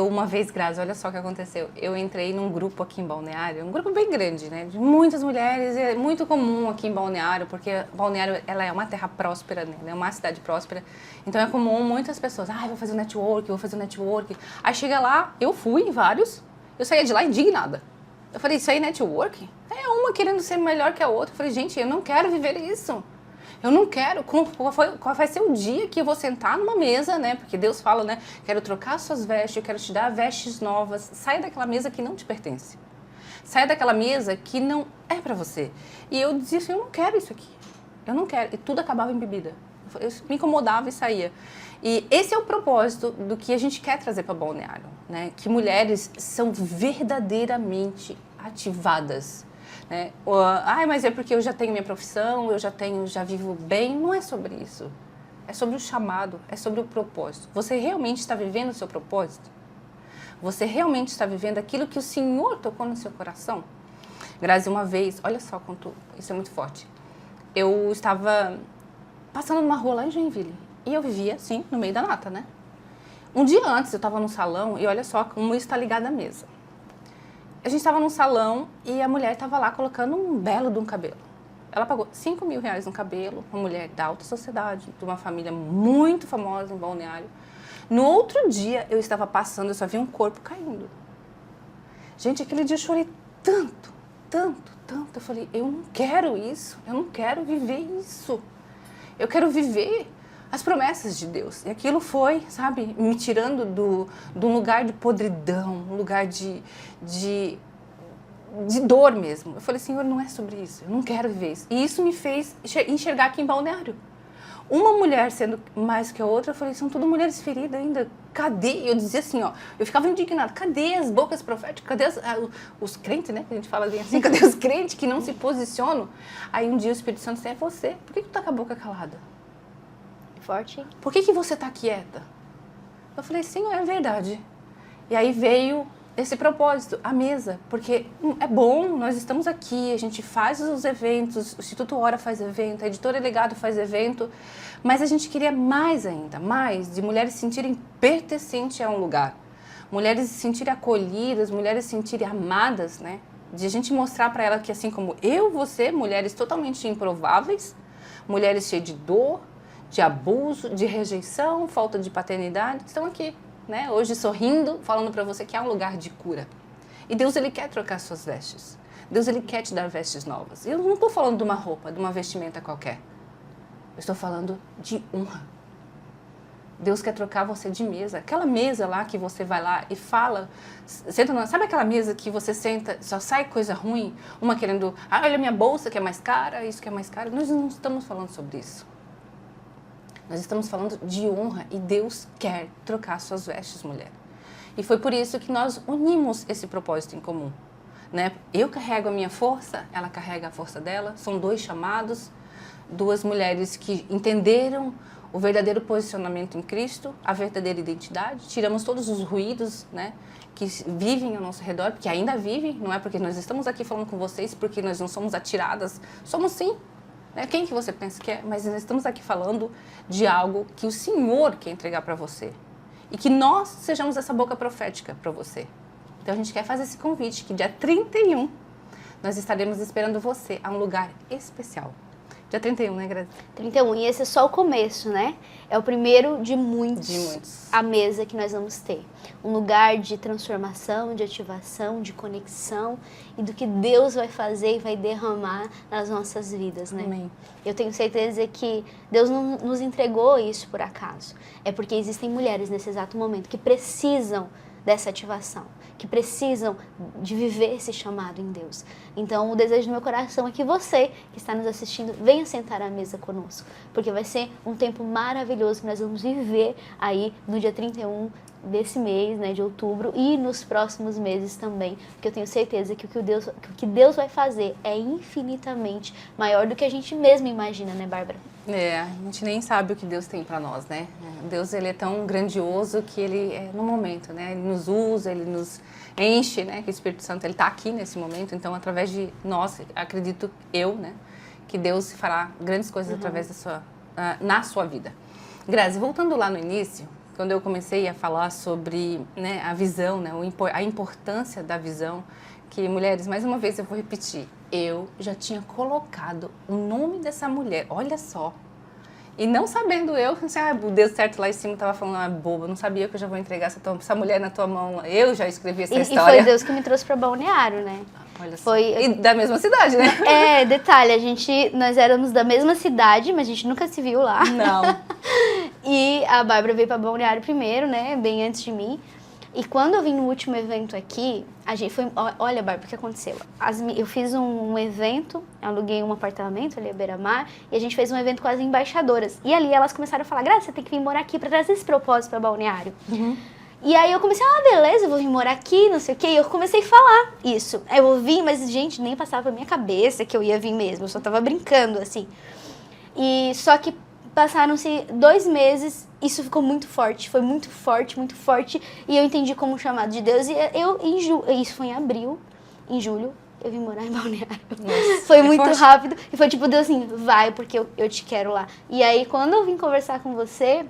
Uma vez, Grazi, olha só o que aconteceu. Eu entrei num grupo aqui em Balneário, um grupo bem grande, né, de muitas mulheres, é muito comum aqui em Balneário, porque Balneário, ela é uma terra próspera, né, é uma cidade próspera, então é comum muitas pessoas, vou fazer um network. Aí chega lá, eu fui em vários, eu saía de lá indignada. Eu falei, isso aí é network? É uma querendo ser melhor que a outra. Eu falei, gente, eu não quero viver isso. Eu não quero. Qual vai ser o dia que eu vou sentar numa mesa, né? Porque Deus fala, né? Quero trocar suas vestes, eu quero te dar vestes novas. Saia daquela mesa que não te pertence. Saia daquela mesa que não é pra você. E eu dizia assim, eu não quero isso aqui. Eu não quero. E tudo acabava em bebida. Eu me incomodava e saía. E esse é o propósito do que a gente quer trazer para Balneário, né? Que mulheres são verdadeiramente ativadas, né? Mas é porque eu já tenho minha profissão, já vivo bem. Não é sobre isso. É sobre o chamado, é sobre o propósito. Você realmente está vivendo o seu propósito? Você realmente está vivendo aquilo que o Senhor tocou no seu coração? Grazi, uma vez, olha só quanto isso é muito forte. Eu estava passando numa rua lá em Joinville E eu vivia, assim, no meio da nata, né? Um dia antes, eu estava no salão e olha só como isso está ligado à mesa. A gente estava num salão e a mulher estava lá colocando um belo de um cabelo. Ela pagou R$5.000 no cabelo, uma mulher da alta sociedade, de uma família muito famosa em Balneário. No outro dia, eu estava passando, eu só vi um corpo caindo. Gente, aquele dia eu chorei tanto, tanto, tanto. Eu falei, eu não quero isso, eu não quero viver isso. Eu quero viver as promessas de Deus. E aquilo foi, sabe, me tirando do lugar de podridão, um lugar de dor mesmo. Eu falei, Senhor, não é sobre isso, eu não quero viver isso. E isso me fez enxergar aqui em Balneário. Uma mulher sendo mais que a outra, eu falei, são tudo mulheres feridas ainda. Cadê? Eu dizia assim, ó, eu ficava indignada, cadê as bocas proféticas? Cadê os crentes, né? Que a gente fala assim, cadê os crentes que não se posicionam? Aí um dia o Espírito Santo disse, é você, por que tu tá com a boca calada? Forte. Por que você tá quieta? Eu falei, Senhor, é verdade. E aí veio esse propósito, a mesa, porque é bom, nós estamos aqui, a gente faz os eventos, o Instituto Hora faz evento, a Editora Legado faz evento, mas a gente queria mais ainda, mais, de mulheres se sentirem pertencentes a um lugar, mulheres se sentirem acolhidas, mulheres se sentirem amadas, né? De a gente mostrar para elas que assim como eu, você, mulheres totalmente improváveis, mulheres cheias de dor, de abuso, de rejeição, falta de paternidade, estão aqui. Né? Hoje sorrindo, falando para você que há um lugar de cura. E Deus, Ele quer trocar suas vestes. Deus, Ele quer te dar vestes novas. E eu não estou falando de uma roupa, de uma vestimenta qualquer. Eu estou falando de honra. Deus quer trocar você de mesa. Aquela mesa lá que você vai lá e fala, sabe aquela mesa que você senta, só sai coisa ruim? Uma querendo, olha minha bolsa que é mais cara, isso que é mais caro. Nós não estamos falando sobre isso. Nós estamos falando de honra e Deus quer trocar suas vestes, mulher. E foi por isso que nós unimos esse propósito em comum. Né? Eu carrego a minha força, ela carrega a força dela. São dois chamados, duas mulheres que entenderam o verdadeiro posicionamento em Cristo, a verdadeira identidade. Tiramos todos os ruídos, né, que vivem ao nosso redor, porque ainda vivem. Não é porque nós estamos aqui falando com vocês, porque nós não somos atiradas. Somos sim. Quem que você pensa que é? Mas nós estamos aqui falando de algo que o Senhor quer entregar para você. E que nós sejamos essa boca profética para você. Então a gente quer fazer esse convite, que dia 31 nós estaremos esperando você a um lugar especial. Dia 31, né, Grazi? 31, e esse é só o começo, né? É o primeiro de muitos. De muitos. A mesa que nós vamos ter. Um lugar de transformação, de ativação, de conexão e do que Deus vai fazer e vai derramar nas nossas vidas, né? Amém. Eu tenho certeza que Deus não nos entregou isso por acaso. É porque existem mulheres nesse exato momento que precisam dessa ativação, que precisam de viver esse chamado em Deus. Então, o desejo do meu coração é que você, que está nos assistindo, venha sentar à mesa conosco, porque vai ser um tempo maravilhoso que nós vamos viver aí no dia 31 desse mês, né, de outubro, e nos próximos meses também, porque eu tenho certeza que o que Deus vai fazer é infinitamente maior do que a gente mesmo imagina, né, Bárbara? A gente nem sabe o que Deus tem para nós, né? Deus, Ele é tão grandioso que Ele é no momento, né? Ele nos usa, Ele nos enche, né? Que o Espírito Santo, Ele está aqui nesse momento, então através de nós, acredito eu, né? Que Deus fará grandes coisas através na sua vida. Grazi, voltando lá no início, quando eu comecei a falar sobre, né, a visão, né, a importância da visão, que, mulheres, mais uma vez eu vou repetir, eu já tinha colocado o nome dessa mulher, olha só, e não sabendo eu, o Deus certo lá em cima estava falando, boba, não sabia que eu já vou entregar essa mulher na tua mão, eu já escrevi essa história. E foi Deus que me trouxe para Balneário, né? Olha só. E da mesma cidade, né? Detalhe, nós éramos da mesma cidade, mas a gente nunca se viu lá. Não. E a Bárbara veio para Balneário primeiro, né, bem antes de mim. E quando eu vim no último evento aqui, a gente foi... Olha, Bárbara, o que aconteceu? Eu fiz um evento, aluguei um apartamento ali à beira-mar, e a gente fez um evento com as embaixadoras. E ali elas começaram a falar, Graça, você tem que vir morar aqui para trazer esse propósito para Balneário. Uhum. E aí eu comecei, beleza, eu vou vir morar aqui, não sei o quê. E eu comecei a falar isso. Aí eu vim, mas, gente, nem passava pela minha cabeça que eu ia vir mesmo. Eu só tava brincando, assim. E só que passaram-se 2 meses, isso ficou muito forte. Foi muito forte, muito forte. E eu entendi como um chamado de Deus. E isso foi em julho, eu vim morar em Balneário. Nossa, Foi muito rápido. E foi tipo, Deus assim, vai, porque eu te quero lá. E aí, quando eu vim conversar com você,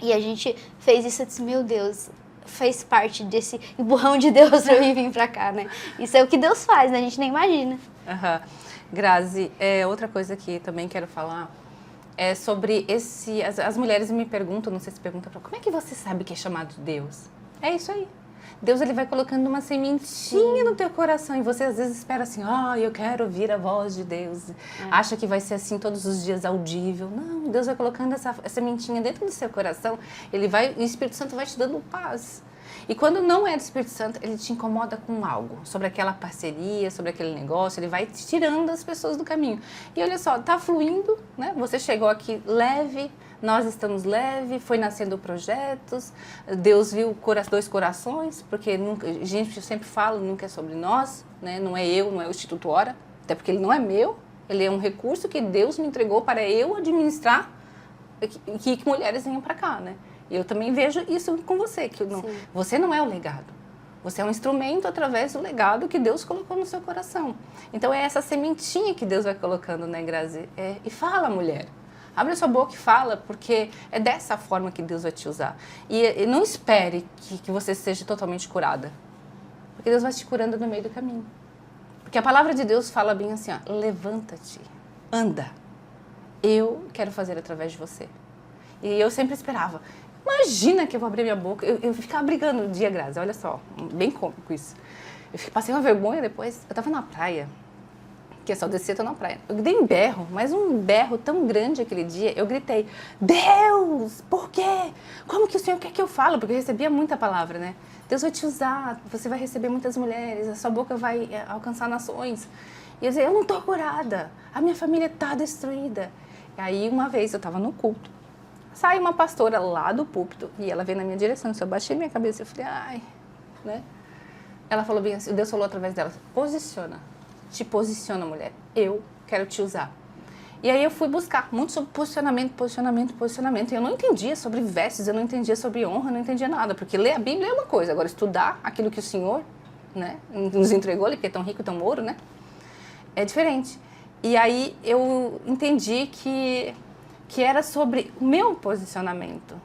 e a gente fez isso, eu disse, meu Deus, fez parte desse empurrão de Deus pra eu vir pra cá, né? Isso é o que Deus faz, né? A gente nem imagina. Grazi, outra coisa que também quero falar é sobre esse... As mulheres me perguntam, não sei se perguntam, como é que você sabe que é chamado de Deus? É isso aí. Deus, ele vai colocando uma sementinha no teu coração e você às vezes espera assim, eu quero ouvir a voz de Deus. Acha que vai ser assim todos os dias audível. Não, Deus vai colocando essa sementinha dentro do seu coração, o Espírito Santo vai te dando paz. E quando não é do Espírito Santo, ele te incomoda com algo, sobre aquela parceria, sobre aquele negócio, ele vai te tirando as pessoas do caminho. E olha só, tá fluindo, né? Você chegou aqui leve, nós estamos leve, foi nascendo projetos, Deus viu dois corações, porque nunca, gente, eu sempre falo, nunca é sobre nós, né? Não é eu, não é o Instituto Hora, até porque ele não é meu, ele é um recurso que Deus me entregou para eu administrar, que mulheres venham para cá, né? Eu também vejo isso com você, que você não é o legado. Você é um instrumento através do legado que Deus colocou no seu coração. Então é essa sementinha que Deus vai colocando, né, Grazi? E fala, mulher. Abre a sua boca e fala, porque é dessa forma que Deus vai te usar. E não espere que você seja totalmente curada. Porque Deus vai te curando no meio do caminho. Porque a palavra de Deus fala bem assim, levanta-te, anda. Eu quero fazer através de você. E eu sempre esperava. Imagina que eu vou abrir minha boca. Eu ficava brigando no dia, Grazi, olha só, bem cômico isso. Eu passei uma vergonha depois. Eu tava na praia, que é só descer, eu tô na praia. Eu dei um berro, mas um berro tão grande aquele dia, eu gritei, Deus, por quê? Como que o Senhor quer que eu fale? Porque eu recebia muita palavra, né? Deus vai te usar, você vai receber muitas mulheres, a sua boca vai alcançar nações. E eu dizia, eu não tô curada, a minha família tá destruída. E aí uma vez eu tava no culto. Sai uma pastora lá do púlpito e ela veio na minha direção. Eu baixei minha cabeça e eu falei, ai, né? Ela falou bem assim, Deus falou através dela, te posiciona, mulher. Eu quero te usar. E aí eu fui buscar muito sobre posicionamento. E eu não entendia sobre vestes, eu não entendia sobre honra, eu não entendia nada. Porque ler a Bíblia é uma coisa, agora estudar aquilo que o Senhor, né, nos entregou, ele que é tão rico e tão ouro, né? É diferente. E aí eu entendi que era sobre o meu posicionamento,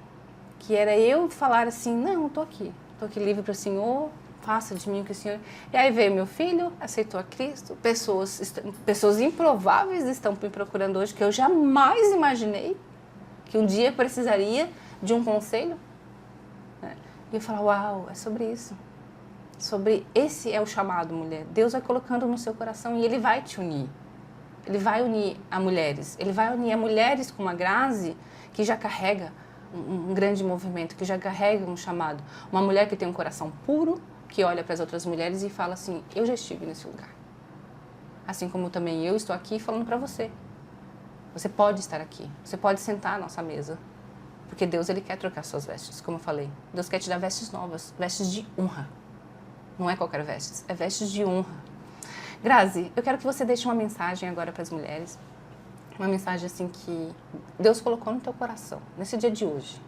que era eu falar assim, não, estou aqui livre para o Senhor, faça de mim o que o Senhor... E aí veio meu filho, aceitou a Cristo, pessoas improváveis estão me procurando hoje, que eu jamais imaginei que um dia precisaria de um conselho. Né? E eu falo, uau, é sobre isso. Esse é o chamado, mulher. Deus vai colocando no seu coração e Ele vai te unir. Ele vai unir a mulheres. Ele vai unir a mulheres como a Grazi, que já carrega um grande movimento, que já carrega um chamado. Uma mulher que tem um coração puro, que olha para as outras mulheres e fala assim, eu já estive nesse lugar. Assim como também eu estou aqui falando para você. Você pode estar aqui. Você pode sentar à nossa mesa. Porque Deus, Ele quer trocar suas vestes, como eu falei. Deus quer te dar vestes novas, vestes de honra. Não é qualquer vestes, é vestes de honra. Grazi, eu quero que você deixe uma mensagem agora para as mulheres, uma mensagem assim que Deus colocou no teu coração, nesse dia de hoje.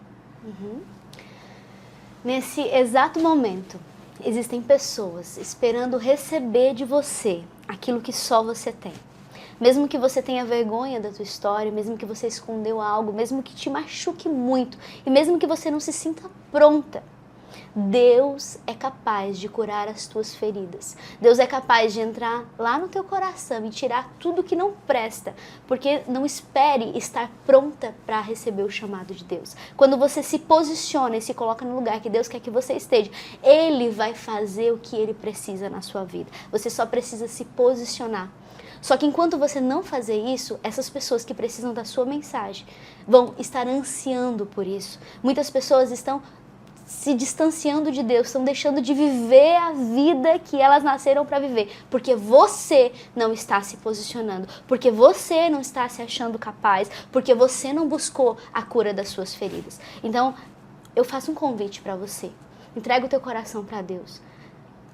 Nesse exato momento, existem pessoas esperando receber de você aquilo que só você tem. Mesmo que você tenha vergonha da tua história, mesmo que você escondeu algo, mesmo que te machuque muito e mesmo que você não se sinta pronta, Deus é capaz de curar as tuas feridas. Deus é capaz de entrar lá no teu coração e tirar tudo que não presta, porque não espere estar pronta para receber o chamado de Deus. Quando você se posiciona e se coloca no lugar que Deus quer que você esteja, Ele vai fazer o que Ele precisa na sua vida. Você só precisa se posicionar. Só que enquanto você não fazer isso, essas pessoas que precisam da sua mensagem vão estar ansiando por isso. Muitas pessoas estão se distanciando de Deus, estão deixando de viver a vida que elas nasceram para viver, porque você não está se posicionando, porque você não está se achando capaz, porque você não buscou a cura das suas feridas. Então, eu faço um convite para você. Entrega o teu coração para Deus.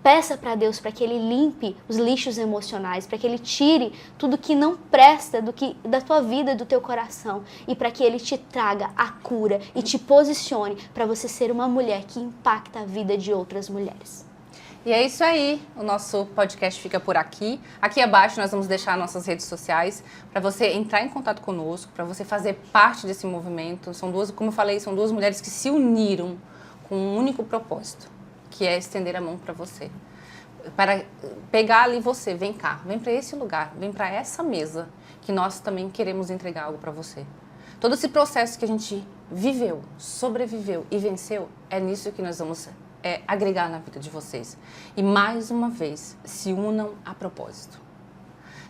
Peça para Deus para que Ele limpe os lixos emocionais, para que Ele tire tudo que não presta da tua vida, do teu coração, e para que Ele te traga a cura e te posicione para você ser uma mulher que impacta a vida de outras mulheres. E é isso aí, o nosso podcast fica por aqui. Aqui abaixo nós vamos deixar nossas redes sociais para você entrar em contato conosco, para você fazer parte desse movimento. São duas, como eu falei, são duas mulheres que se uniram com um único propósito, que é estender a mão para você. Para pegar ali você, vem cá, vem para esse lugar, vem para essa mesa, que nós também queremos entregar algo para você. Todo esse processo que a gente viveu, sobreviveu e venceu, é nisso que nós vamos agregar na vida de vocês. E mais uma vez, se unam a propósito.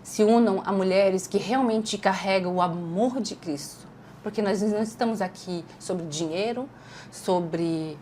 Se unam a mulheres que realmente carregam o amor de Cristo. Porque nós não estamos aqui sobre dinheiro, sobre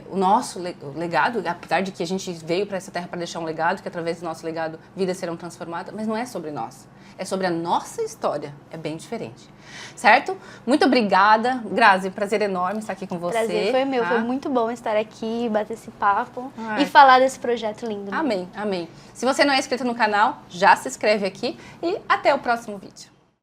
o nosso legado, apesar de que a gente veio para essa terra para deixar um legado, que através do nosso legado vidas serão transformadas, mas não é sobre nós. É sobre a nossa história, é bem diferente. Certo? Muito obrigada, Grazi, prazer enorme estar aqui com você. Prazer foi meu, tá? foi muito bom estar aqui, bater esse papo Ai. e falar desse projeto lindo. Né? Amém, amém. Se você não é inscrito no canal, já se inscreve aqui e até o próximo vídeo.